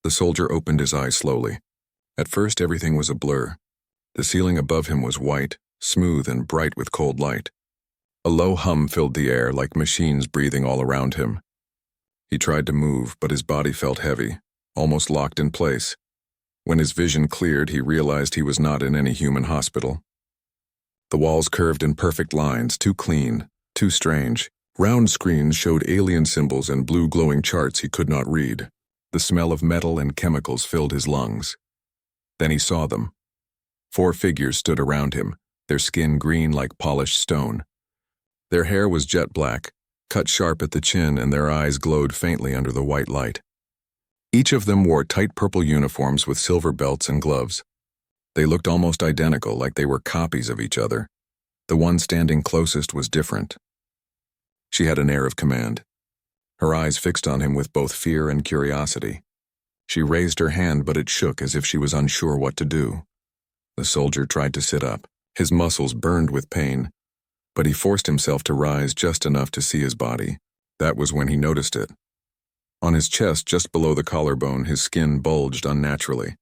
The soldier opened his eyes slowly. At first, everything was a blur. The ceiling above him was white, smooth and bright with cold light. A low hum filled the air like machines breathing all around him. He tried to move, but his body felt heavy, almost locked in place. When his vision cleared, he realized he was not in any human hospital. The walls curved in perfect lines, too clean, too strange. Round screens showed alien symbols and blue glowing charts he could not read. The smell of metal and chemicals filled his lungs. Then he saw them. 4 figures stood around him, their skin green like polished stone. Their hair was jet black, cut sharp at the chin, and their eyes glowed faintly under the white light. Each of them wore tight purple uniforms with silver belts and gloves. They looked almost identical, like they were copies of each other. The one standing closest was different. She had an air of command. Her eyes fixed on him with both fear and curiosity. She raised her hand, but it shook as if she was unsure what to do. The soldier tried to sit up. His muscles burned with pain, but he forced himself to rise just enough to see his body. That was when he noticed it. On his chest, just below the collarbone, his skin bulged unnaturally.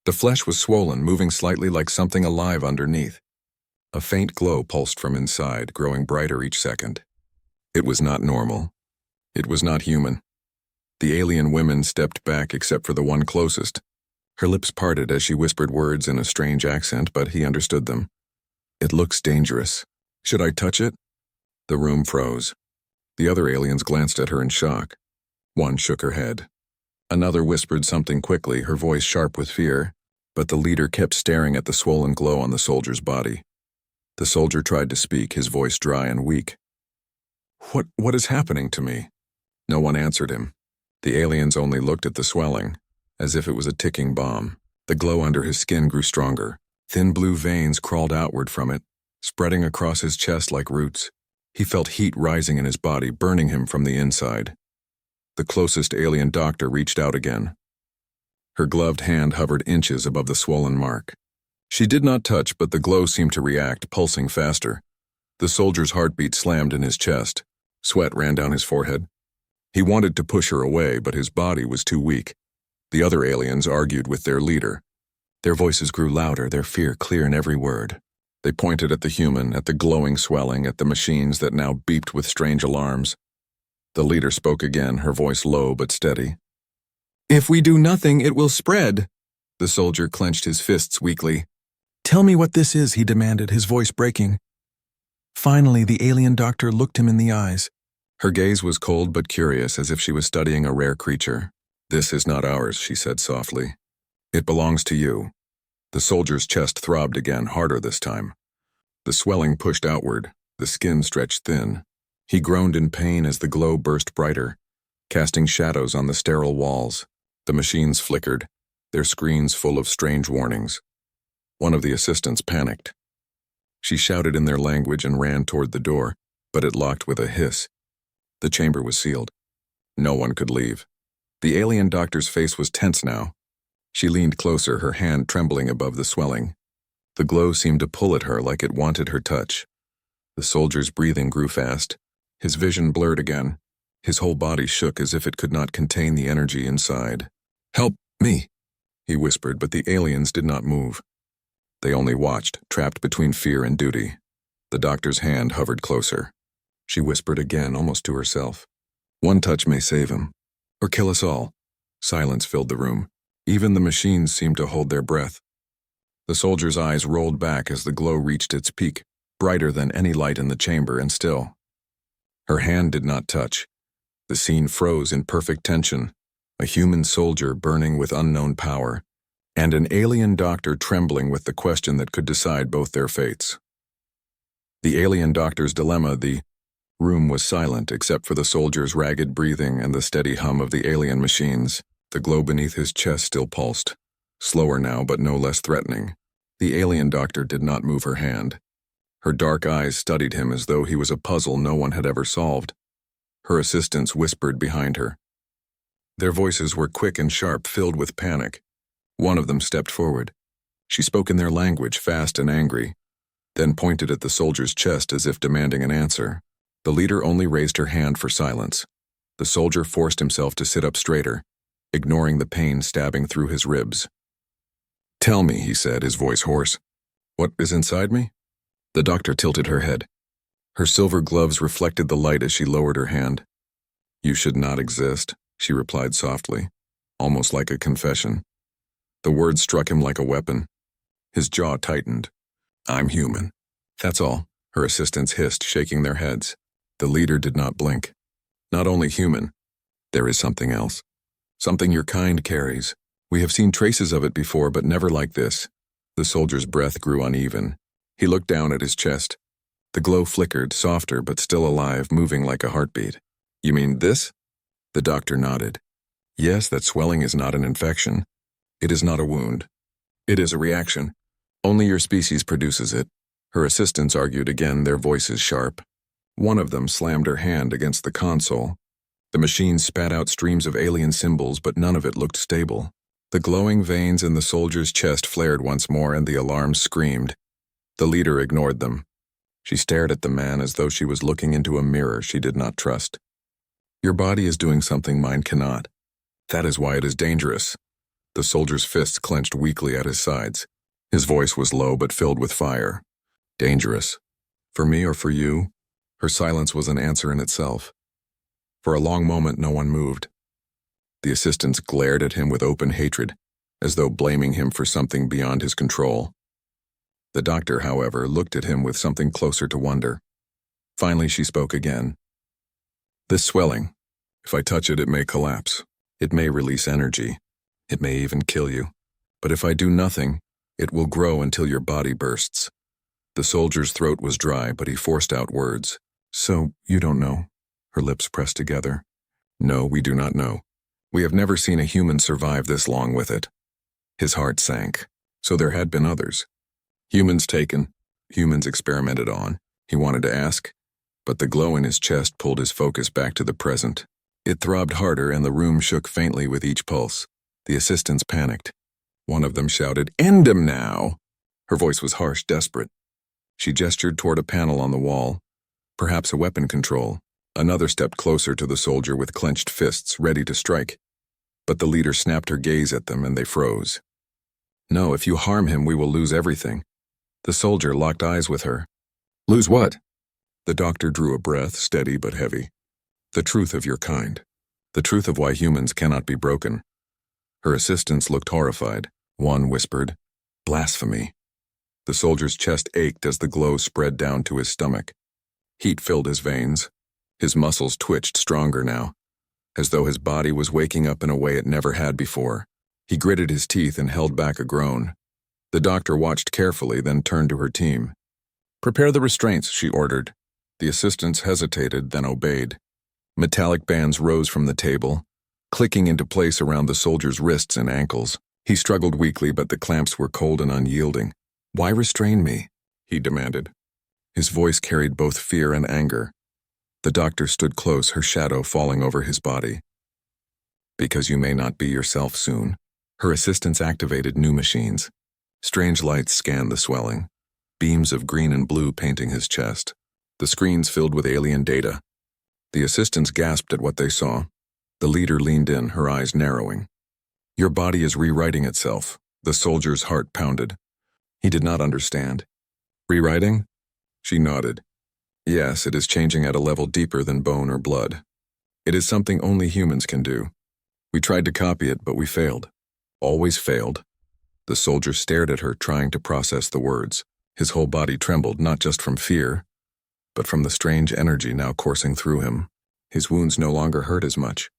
The flesh was swollen, moving slightly like something alive underneath. A faint glow pulsed from inside, growing brighter each second. It was not normal. It was not human. The alien women stepped back except for the one closest. Her lips parted as she whispered words in a strange accent, but he understood them. "It looks dangerous. Should I touch it?" The room froze. The other aliens glanced at her in shock. One shook her head. Another whispered something quickly, her voice sharp with fear, but the leader kept staring at the swollen glow on the soldier's body. The soldier tried to speak, his voice dry and weak. What is happening to me?" No one answered him. The aliens only looked at the swelling, as if it was a ticking bomb. The glow under his skin grew stronger. Thin blue veins crawled outward from it, spreading across his chest like roots. He felt heat rising in his body, burning him from the inside. The closest alien doctor reached out again. Her gloved hand hovered inches above the swollen mark. She did not touch, but the glow seemed to react, pulsing faster. The soldier's heartbeat slammed in his chest. Sweat ran down his forehead. He wanted to push her away, but his body was too weak. The other aliens argued with their leader. Their voices grew louder, their fear clear in every word. They pointed at the human, at the glowing swelling, at the machines that now beeped with strange alarms. The leader spoke again, her voice low but steady. "If we do nothing, it will spread." The soldier clenched his fists weakly. "Tell me what this is," he demanded, his voice breaking. Finally, the alien doctor looked him in the eyes. Her gaze was cold but curious, as if she was studying a rare creature. "This is not ours," she said softly. "It belongs to you." The soldier's chest throbbed again, harder this time. The swelling pushed outward, the skin stretched thin. He groaned in pain as the glow burst brighter, casting shadows on the sterile walls. The machines flickered, their screens full of strange warnings. One of the assistants panicked. She shouted in their language and ran toward the door, but it locked with a hiss. The chamber was sealed. No one could leave. The alien doctor's face was tense now. She leaned closer, her hand trembling above the swelling. The glow seemed to pull at her like it wanted her touch. The soldier's breathing grew fast. His vision blurred again. His whole body shook as if it could not contain the energy inside. "Help me," he whispered, but the aliens did not move. They only watched, trapped between fear and duty. The doctor's hand hovered closer. She whispered again, almost to herself. "One touch may save him, or kill us all." Silence filled the room. Even the machines seemed to hold their breath. The soldier's eyes rolled back as the glow reached its peak, brighter than any light in the chamber, and still. Her hand did not touch. The scene froze in perfect tension. A human soldier burning with unknown power, and an alien doctor trembling with the question that could decide both their fates. The alien doctor's dilemma. The room was silent except for the soldier's ragged breathing and the steady hum of the alien machines. The glow beneath his chest still pulsed, slower now but no less threatening. The alien doctor did not move her hand. Her dark eyes studied him as though he was a puzzle no one had ever solved. Her assistants whispered behind her. Their voices were quick and sharp, filled with panic. One of them stepped forward. She spoke in their language, fast and angry, then pointed at the soldier's chest as if demanding an answer. The leader only raised her hand for silence. The soldier forced himself to sit up straighter, ignoring the pain stabbing through his ribs. "Tell me," he said, his voice hoarse. "What is inside me?" The doctor tilted her head. Her silver gloves reflected the light as she lowered her hand. "You should not exist," she replied softly, almost like a confession. The words struck him like a weapon. His jaw tightened. "I'm human. That's all," her assistants hissed, shaking their heads. The leader did not blink. "Not only human, there is something else. Something your kind carries. We have seen traces of it before, but never like this." The soldier's breath grew uneven. He looked down at his chest. The glow flickered, softer but still alive, moving like a heartbeat. "You mean this?" The doctor nodded. "Yes, that swelling is not an infection. It is not a wound. It is a reaction. Only your species produces it." Her assistants argued again, their voices sharp. One of them slammed her hand against the console. The machine spat out streams of alien symbols, but none of it looked stable. The glowing veins in the soldier's chest flared once more, and the alarms screamed. The leader ignored them. She stared at the man as though she was looking into a mirror she did not trust. "Your body is doing something mine cannot. That is why it is dangerous." The soldier's fists clenched weakly at his sides. His voice was low but filled with fire. "Dangerous? For me or for you?" Her silence was an answer in itself. For a long moment no one moved. The assistants glared at him with open hatred, as though blaming him for something beyond his control. The doctor, however, looked at him with something closer to wonder. Finally she spoke again. "This swelling, if I touch it, it may collapse. It may release energy. It may even kill you. But if I do nothing, it will grow until your body bursts." The soldier's throat was dry, but he forced out words. "So, you don't know?" Her lips pressed together. "No, we do not know. We have never seen a human survive this long with it." His heart sank. So there had been others. Humans taken, humans experimented on, he wanted to ask, but the glow in his chest pulled his focus back to the present. It throbbed harder and the room shook faintly with each pulse. The assistants panicked. One of them shouted, "End him now!" Her voice was harsh, desperate. She gestured toward a panel on the wall, perhaps a weapon control. Another stepped closer to the soldier with clenched fists, ready to strike. But the leader snapped her gaze at them and they froze. "No, if you harm him, we will lose everything." The soldier locked eyes with her. "Lose what?" The doctor drew a breath, steady but heavy. "The truth of your kind. The truth of why humans cannot be broken." Her assistants looked horrified. One whispered, "Blasphemy." The soldier's chest ached as the glow spread down to his stomach. Heat filled his veins. His muscles twitched stronger now, as though his body was waking up in a way it never had before. He gritted his teeth and held back a groan. The doctor watched carefully, then turned to her team. "Prepare the restraints," she ordered. The assistants hesitated, then obeyed. Metallic bands rose from the table, clicking into place around the soldier's wrists and ankles. He struggled weakly, but the clamps were cold and unyielding. "Why restrain me?" he demanded. His voice carried both fear and anger. The doctor stood close, her shadow falling over his body. "Because you may not be yourself soon." Her assistants activated new machines. Strange lights scanned the swelling, beams of green and blue painting his chest. The screens filled with alien data. The assistants gasped at what they saw. The leader leaned in, her eyes narrowing. "Your body is rewriting itself." The soldier's heart pounded. He did not understand. "Rewriting?" She nodded. "Yes, it is changing at a level deeper than bone or blood. It is something only humans can do. We tried to copy it, but we failed. Always failed." The soldier stared at her, trying to process the words. His whole body trembled, not just from fear, but from the strange energy now coursing through him. His wounds no longer hurt as much.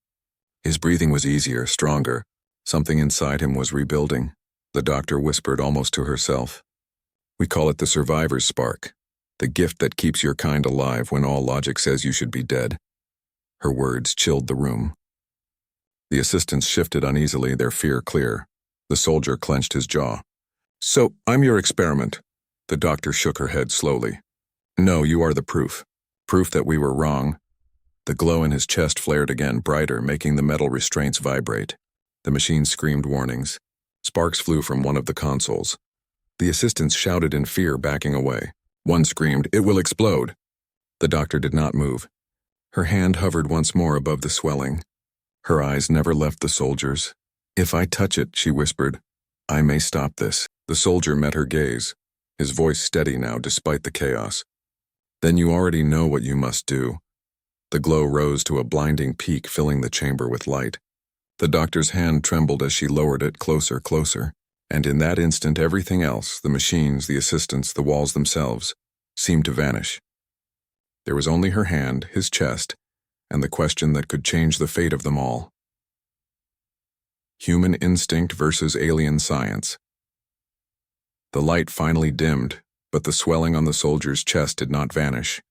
His breathing was easier, stronger. Something inside him was rebuilding. The doctor whispered almost to herself. "We call it the survivor's spark, the gift that keeps your kind alive when all logic says you should be dead." Her words chilled the room. The assistants shifted uneasily, their fear clear. The soldier clenched his jaw. "So, I'm your experiment." The doctor shook her head slowly. "No, you are the proof. Proof that we were wrong." The glow in his chest flared again, brighter, making the metal restraints vibrate. The machine screamed warnings. Sparks flew from one of the consoles. The assistants shouted in fear, backing away. One screamed, "It will explode." The doctor did not move. Her hand hovered once more above the swelling. Her eyes never left the soldier's. "If I touch it," she whispered, "I may stop this." The soldier met her gaze, his voice steady now despite the chaos. "Then you already know what you must do." The glow rose to a blinding peak, filling the chamber with light. The doctor's hand trembled as she lowered it closer, closer, and in that instant everything else, the machines, the assistants, the walls themselves, seemed to vanish. There was only her hand, his chest, and the question that could change the fate of them all. Human instinct versus alien science. The light finally dimmed, but the swelling on the soldier's chest did not vanish.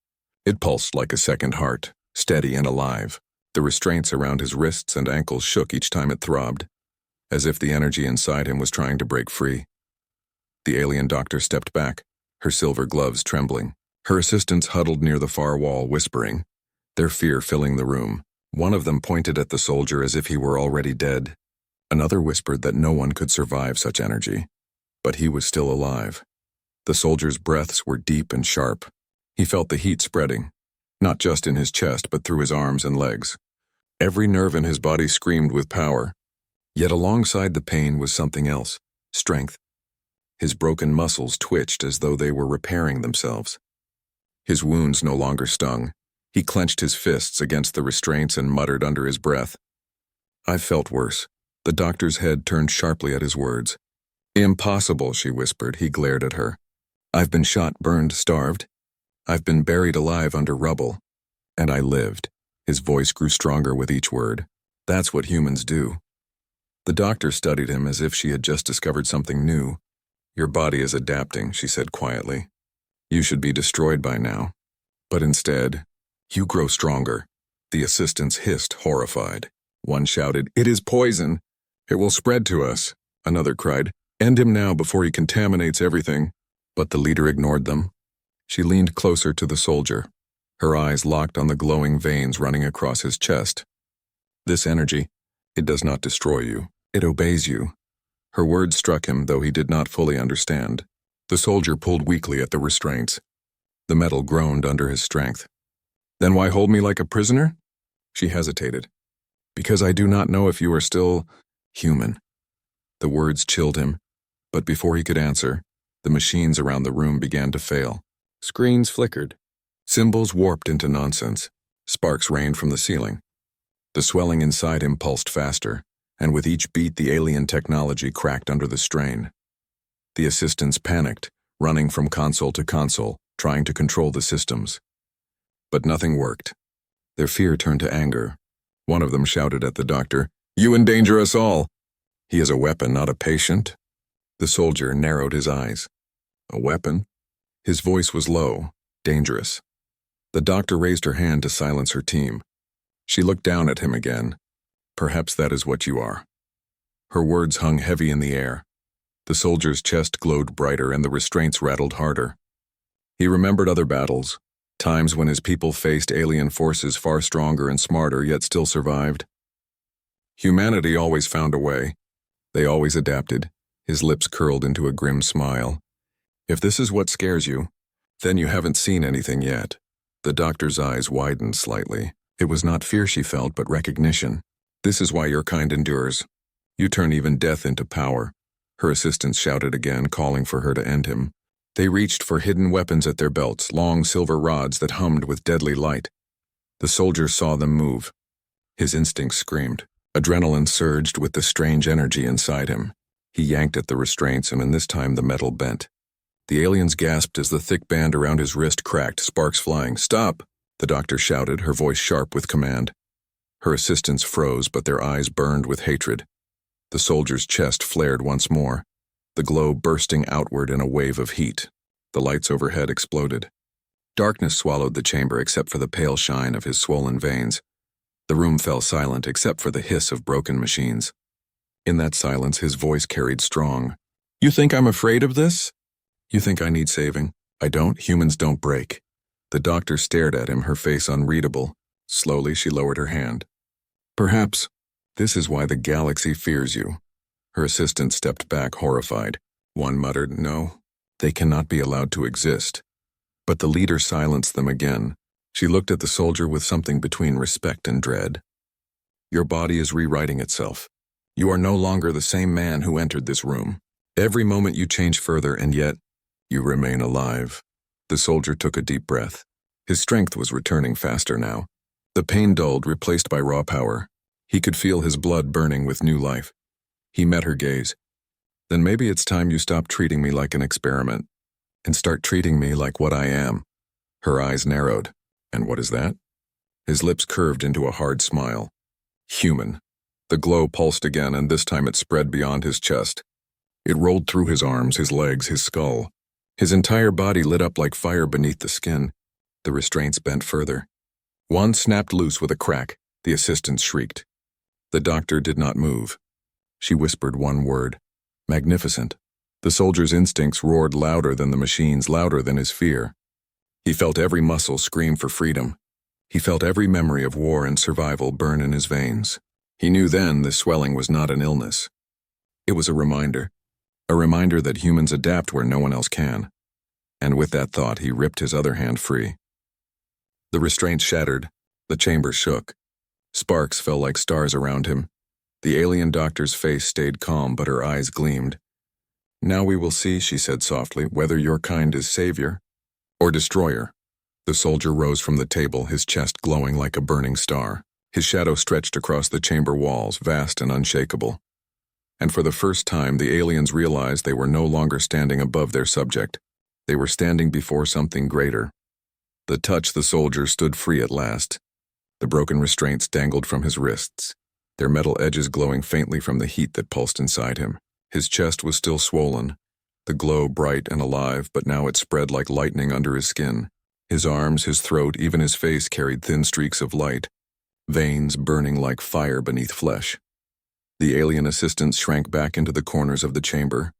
It pulsed like a second heart, steady and alive. The restraints around his wrists and ankles shook each time it throbbed, as if the energy inside him was trying to break free. The alien doctor stepped back, her silver gloves trembling. Her assistants huddled near the far wall, whispering, their fear filling the room. One of them pointed at the soldier as if he were already dead. Another whispered that no one could survive such energy, but he was still alive. The soldier's breaths were deep and sharp. He felt the heat spreading, not just in his chest but through his arms and legs. Every nerve in his body screamed with power. Yet alongside the pain was something else, strength. His broken muscles twitched as though they were repairing themselves. His wounds no longer stung. He clenched his fists against the restraints and muttered under his breath. "I've felt worse." The doctor's head turned sharply at his words. "Impossible," she whispered. He glared at her. "I've been shot, burned, starved. I've been buried alive under rubble. And I lived." His voice grew stronger with each word. "That's what humans do." The doctor studied him as if she had just discovered something new. "Your body is adapting," she said quietly. "You should be destroyed by now. But instead, you grow stronger." The assistants hissed, horrified. One shouted, "It is poison. It will spread to us." Another cried, "End him now before he contaminates everything." But the leader ignored them. She leaned closer to the soldier, her eyes locked on the glowing veins running across his chest. "This energy, it does not destroy you. It obeys you." Her words struck him, though he did not fully understand. The soldier pulled weakly at the restraints. The metal groaned under his strength. "Then why hold me like a prisoner?" She hesitated. "Because I do not know if you are still human." The words chilled him, but before he could answer, the machines around the room began to fail. Screens flickered. Symbols warped into nonsense. Sparks rained from the ceiling. The swelling inside him pulsed faster, and with each beat the alien technology cracked under the strain. The assistants panicked, running from console to console, trying to control the systems. But nothing worked. Their fear turned to anger. One of them shouted at the doctor, "You endanger us all!" "He is a weapon, not a patient." The soldier narrowed his eyes. "A weapon?" His voice was low, dangerous. The doctor raised her hand to silence her team. She looked down at him again. "Perhaps that is what you are." Her words hung heavy in the air. The soldier's chest glowed brighter and the restraints rattled harder. He remembered other battles, times when his people faced alien forces far stronger and smarter yet still survived. Humanity always found a way. They always adapted. His lips curled into a grim smile. "If this is what scares you, then you haven't seen anything yet." The doctor's eyes widened slightly. It was not fear she felt, but recognition. "This is why your kind endures. You turn even death into power." Her assistants shouted again, calling for her to end him. They reached for hidden weapons at their belts, long silver rods that hummed with deadly light. The soldier saw them move. His instincts screamed. Adrenaline surged with the strange energy inside him. He yanked at the restraints, and this time the metal bent. The aliens gasped as the thick band around his wrist cracked, sparks flying. "Stop!" the doctor shouted, her voice sharp with command. Her assistants froze, but their eyes burned with hatred. The soldier's chest flared once more, the glow bursting outward in a wave of heat. The lights overhead exploded. Darkness swallowed the chamber except for the pale shine of his swollen veins. The room fell silent except for the hiss of broken machines. In that silence, his voice carried strong. "You think I'm afraid of this? You think I need saving? I don't. Humans don't break." The doctor stared at him, her face unreadable. Slowly, she lowered her hand. "Perhaps this is why the galaxy fears you." Her assistant stepped back, horrified. One muttered, "No, they cannot be allowed to exist." But the leader silenced them again. She looked at the soldier with something between respect and dread. Your body is rewriting itself. You are no longer the same man who entered this room. Every moment you change further, and yet you remain alive. The soldier took a deep breath. His strength was returning faster now. The pain dulled, replaced by raw power. He could feel his blood burning with new life. He met her gaze. Then maybe it's time you stop treating me like an experiment and start treating me like what I am. Her eyes narrowed. And what is that? His lips curved into a hard smile. Human. The glow pulsed again, and this time it spread beyond his chest. It rolled through his arms, his legs, his skull. His entire body lit up like fire beneath the skin. The restraints bent further. One snapped loose with a crack. The assistant shrieked. The doctor did not move. She whispered one word. Magnificent. The soldier's instincts roared louder than the machine's, louder than his fear. He felt every muscle scream for freedom. He felt every memory of war and survival burn in his veins. He knew then this swelling was not an illness. It was a reminder that humans adapt where no one else can. And with that thought, he ripped his other hand free. The restraints shattered. The chamber shook. Sparks fell like stars around him. The alien doctor's face stayed calm, but her eyes gleamed. Now we will see, she said softly, whether your kind is savior or destroyer. The soldier rose from the table, his chest glowing like a burning star. His shadow stretched across the chamber walls, vast and unshakable. And for the first time, the aliens realized they were no longer standing above their subject. They were standing before something greater. The touch the soldier stood free at last. The broken restraints dangled from his wrists, their metal edges glowing faintly from the heat that pulsed inside him. His chest was still swollen, the glow bright and alive, but now it spread like lightning under his skin. His arms, his throat, even his face carried thin streaks of light, veins burning like fire beneath flesh. The alien assistants shrank back into the corners of the chamber,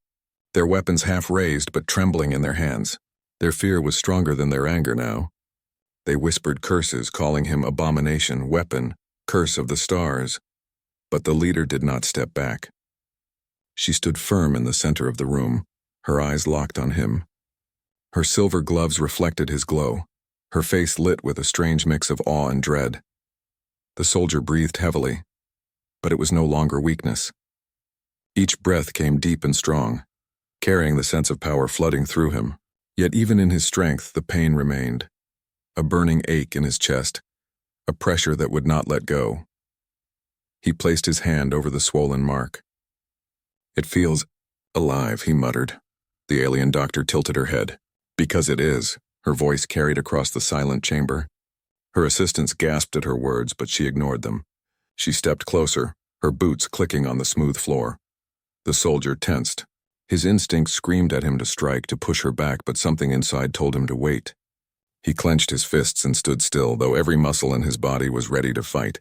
their weapons half raised but trembling in their hands. Their fear was stronger than their anger now. They whispered curses, calling him abomination, weapon, curse of the stars. But the leader did not step back. She stood firm in the center of the room, her eyes locked on him. Her silver gloves reflected his glow, her face lit with a strange mix of awe and dread. The soldier breathed heavily, but it was no longer weakness. Each breath came deep and strong, carrying the sense of power flooding through him. Yet even in his strength, the pain remained. A burning ache in his chest, a pressure that would not let go. He placed his hand over the swollen mark. It feels alive, he muttered. The alien doctor tilted her head. Because it is, her voice carried across the silent chamber. Her assistants gasped at her words, but she ignored them. She stepped closer, her boots clicking on the smooth floor. The soldier tensed. His instinct screamed at him to strike, to push her back, but something inside told him to wait. He clenched his fists and stood still, though every muscle in his body was ready to fight.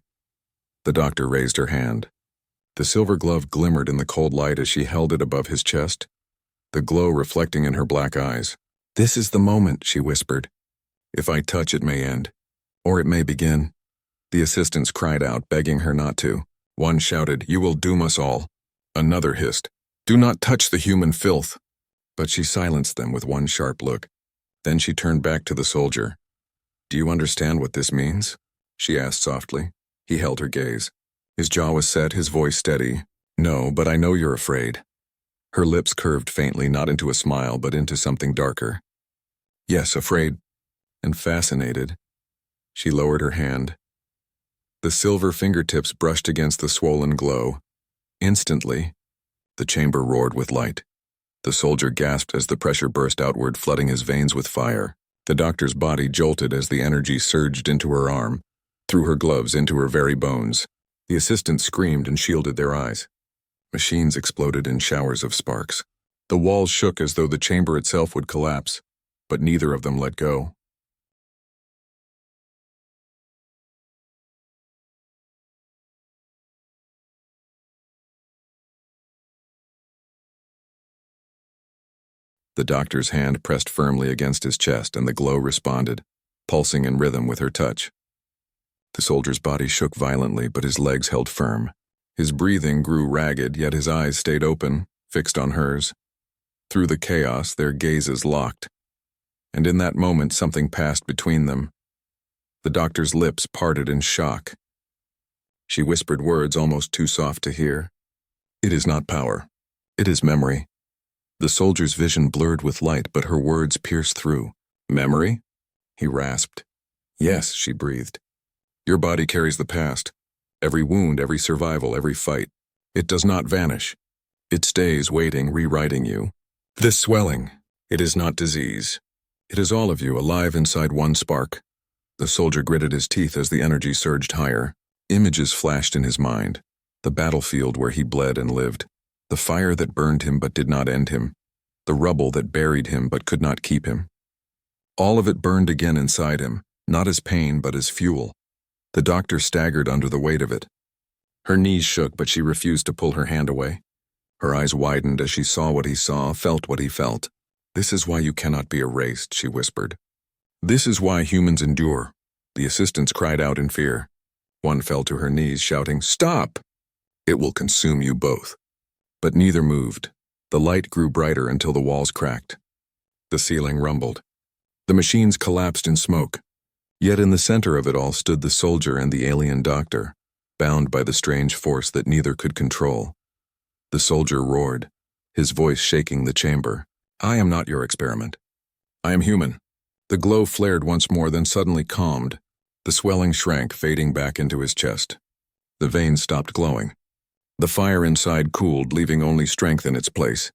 The doctor raised her hand. The silver glove glimmered in the cold light as she held it above his chest, the glow reflecting in her black eyes. "This is the moment," she whispered. "If I touch, it may end, or it may begin." The assistants cried out, begging her not to. One shouted, "You will doom us all." Another hissed, "Do not touch the human filth." But she silenced them with one sharp look. Then she turned back to the soldier. "Do you understand what this means?" she asked softly. He held her gaze. His jaw was set, his voice steady. "No, but I know you're afraid." Her lips curved faintly, not into a smile, but into something darker. "Yes, afraid and fascinated." She lowered her hand. The silver fingertips brushed against the swollen glow. Instantly, the chamber roared with light. The soldier gasped as the pressure burst outward, flooding his veins with fire. The doctor's body jolted as the energy surged into her arm, through her gloves into her very bones. The assistants screamed and shielded their eyes. Machines exploded in showers of sparks. The walls shook as though the chamber itself would collapse, but neither of them let go. The doctor's hand pressed firmly against his chest, and the glow responded, pulsing in rhythm with her touch. The soldier's body shook violently, but his legs held firm. His breathing grew ragged, yet his eyes stayed open, fixed on hers. Through the chaos, their gazes locked. And in that moment, something passed between them. The doctor's lips parted in shock. She whispered words almost too soft to hear. It is not power. It is memory. The soldier's vision blurred with light, but her words pierced through. Memory? He rasped. Yes, she breathed. Your body carries the past. Every wound, every survival, every fight. It does not vanish. It stays waiting, rewriting you. This swelling, it is not disease. It is all of you, alive inside one spark. The soldier gritted his teeth as the energy surged higher. Images flashed in his mind. The battlefield where he bled and lived. The fire that burned him but did not end him. The rubble that buried him but could not keep him. All of it burned again inside him, not as pain but as fuel. The doctor staggered under the weight of it. Her knees shook, but she refused to pull her hand away. Her eyes widened as she saw what he saw, felt what he felt. This is why you cannot be erased, she whispered. This is why humans endure. The assistants cried out in fear. One fell to her knees, shouting, Stop! It will consume you both. But neither moved. The light grew brighter until the walls cracked. The ceiling rumbled. The machines collapsed in smoke. Yet in the center of it all stood the soldier and the alien doctor, bound by the strange force that neither could control. The soldier roared, his voice shaking the chamber. I am not your experiment. I am human. The glow flared once more, then suddenly calmed. The swelling shrank, fading back into his chest. The veins stopped glowing. The fire inside cooled, leaving only strength in its place.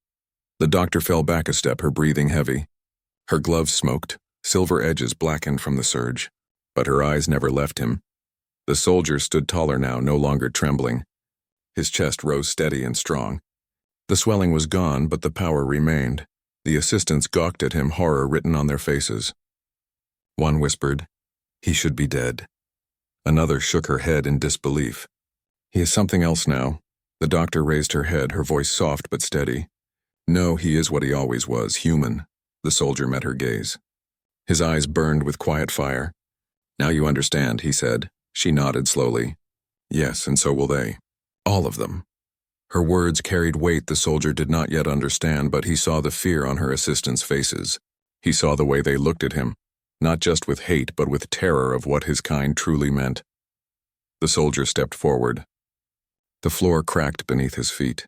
The doctor fell back a step, her breathing heavy. Her gloves smoked, silver edges blackened from the surge, but her eyes never left him. The soldier stood taller now, no longer trembling. His chest rose steady and strong. The swelling was gone, but the power remained. The assistants gawked at him, horror written on their faces. One whispered, He should be dead. Another shook her head in disbelief. He is something else now. The doctor raised her head, her voice soft but steady. No, he is what he always was, human. The soldier met her gaze. His eyes burned with quiet fire. Now you understand, he said. She nodded slowly. Yes, and so will they. All of them. Her words carried weight the soldier did not yet understand, but he saw the fear on her assistants' faces. He saw the way they looked at him, not just with hate, but with terror of what his kind truly meant. The soldier stepped forward. The floor cracked beneath his feet.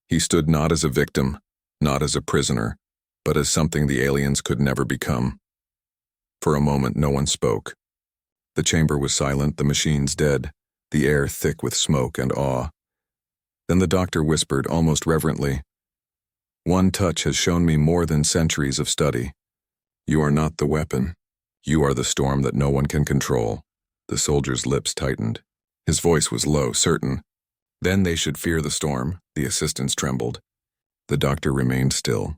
He stood not as a victim, not as a prisoner, but as something the aliens could never become. For a moment, no one spoke. The chamber was silent, the machines dead, the air thick with smoke and awe. Then the doctor whispered, almost reverently, One touch has shown me more than centuries of study. You are not the weapon. You are the storm that no one can control. The soldier's lips tightened. His voice was low, certain. Then they should fear the storm. The assistants trembled. The doctor remained still.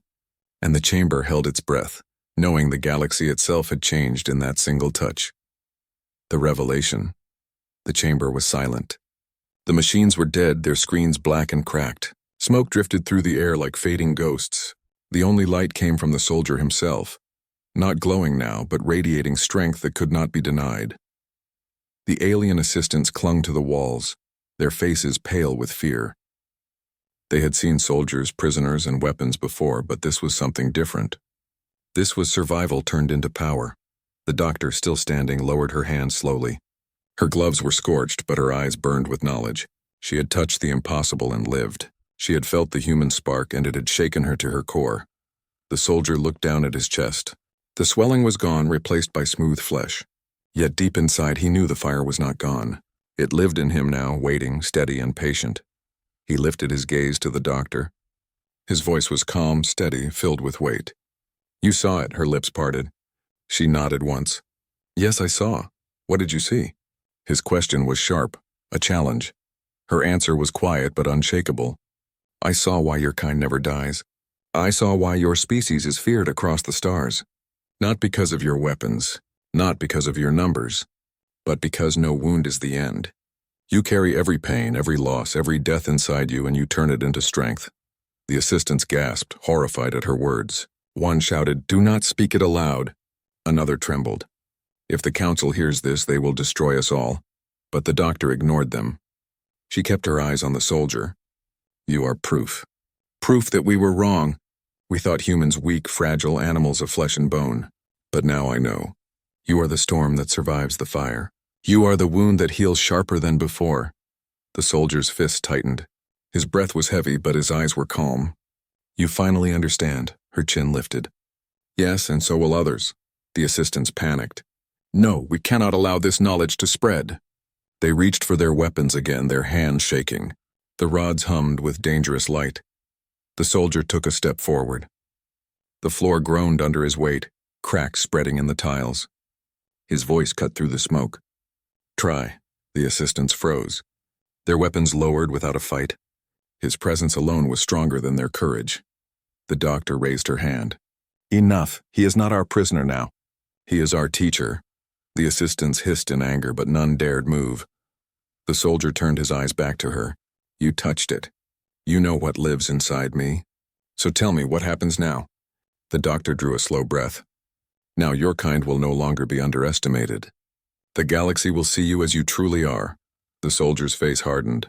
And the chamber held its breath, knowing the galaxy itself had changed in that single touch. The revelation. The chamber was silent. The machines were dead, their screens black and cracked. Smoke drifted through the air like fading ghosts. The only light came from the soldier himself, not glowing now, but radiating strength that could not be denied. The alien assistants clung to the walls, their faces pale with fear. They had seen soldiers, prisoners, and weapons before, but this was something different. This was survival turned into power. The doctor, still standing, lowered her hand slowly. Her gloves were scorched, but her eyes burned with knowledge. She had touched the impossible and lived. She had felt the human spark, and it had shaken her to her core. The soldier looked down at his chest. The swelling was gone, replaced by smooth flesh. Yet deep inside he knew the fire was not gone. It lived in him now, waiting, steady and patient. He lifted his gaze to the doctor. His voice was calm, steady, filled with weight. You saw it, her lips parted. She nodded once. Yes, I saw. What did you see? His question was sharp, a challenge. Her answer was quiet but unshakable. I saw why your kind never dies. I saw why your species is feared across the stars. Not because of your weapons, not because of your numbers, but because no wound is the end. You carry every pain, every loss, every death inside you, and you turn it into strength. The assistants gasped, horrified at her words. One shouted, Do not speak it aloud. Another trembled. If the council hears this, they will destroy us all. But the doctor ignored them. She kept her eyes on the soldier. You are proof. Proof that we were wrong. We thought humans weak, fragile animals of flesh and bone. But now I know. You are the storm that survives the fire. You are the wound that heals sharper than before. The soldier's fist tightened. His breath was heavy, but his eyes were calm. You finally understand, her chin lifted. Yes, and so will others. The assistants panicked. No, we cannot allow this knowledge to spread. They reached for their weapons again, their hands shaking. The rods hummed with dangerous light. The soldier took a step forward. The floor groaned under his weight, cracks spreading in the tiles. His voice cut through the smoke. Try. The assistants froze. Their weapons lowered without a fight. His presence alone was stronger than their courage. The doctor raised her hand. Enough. He is not our prisoner now. He is our teacher. The assistants hissed in anger, but none dared move. The soldier turned his eyes back to her. You touched it. You know what lives inside me. So tell me, what happens now? The doctor drew a slow breath. Now your kind will no longer be underestimated. The galaxy will see you as you truly are. The soldier's face hardened.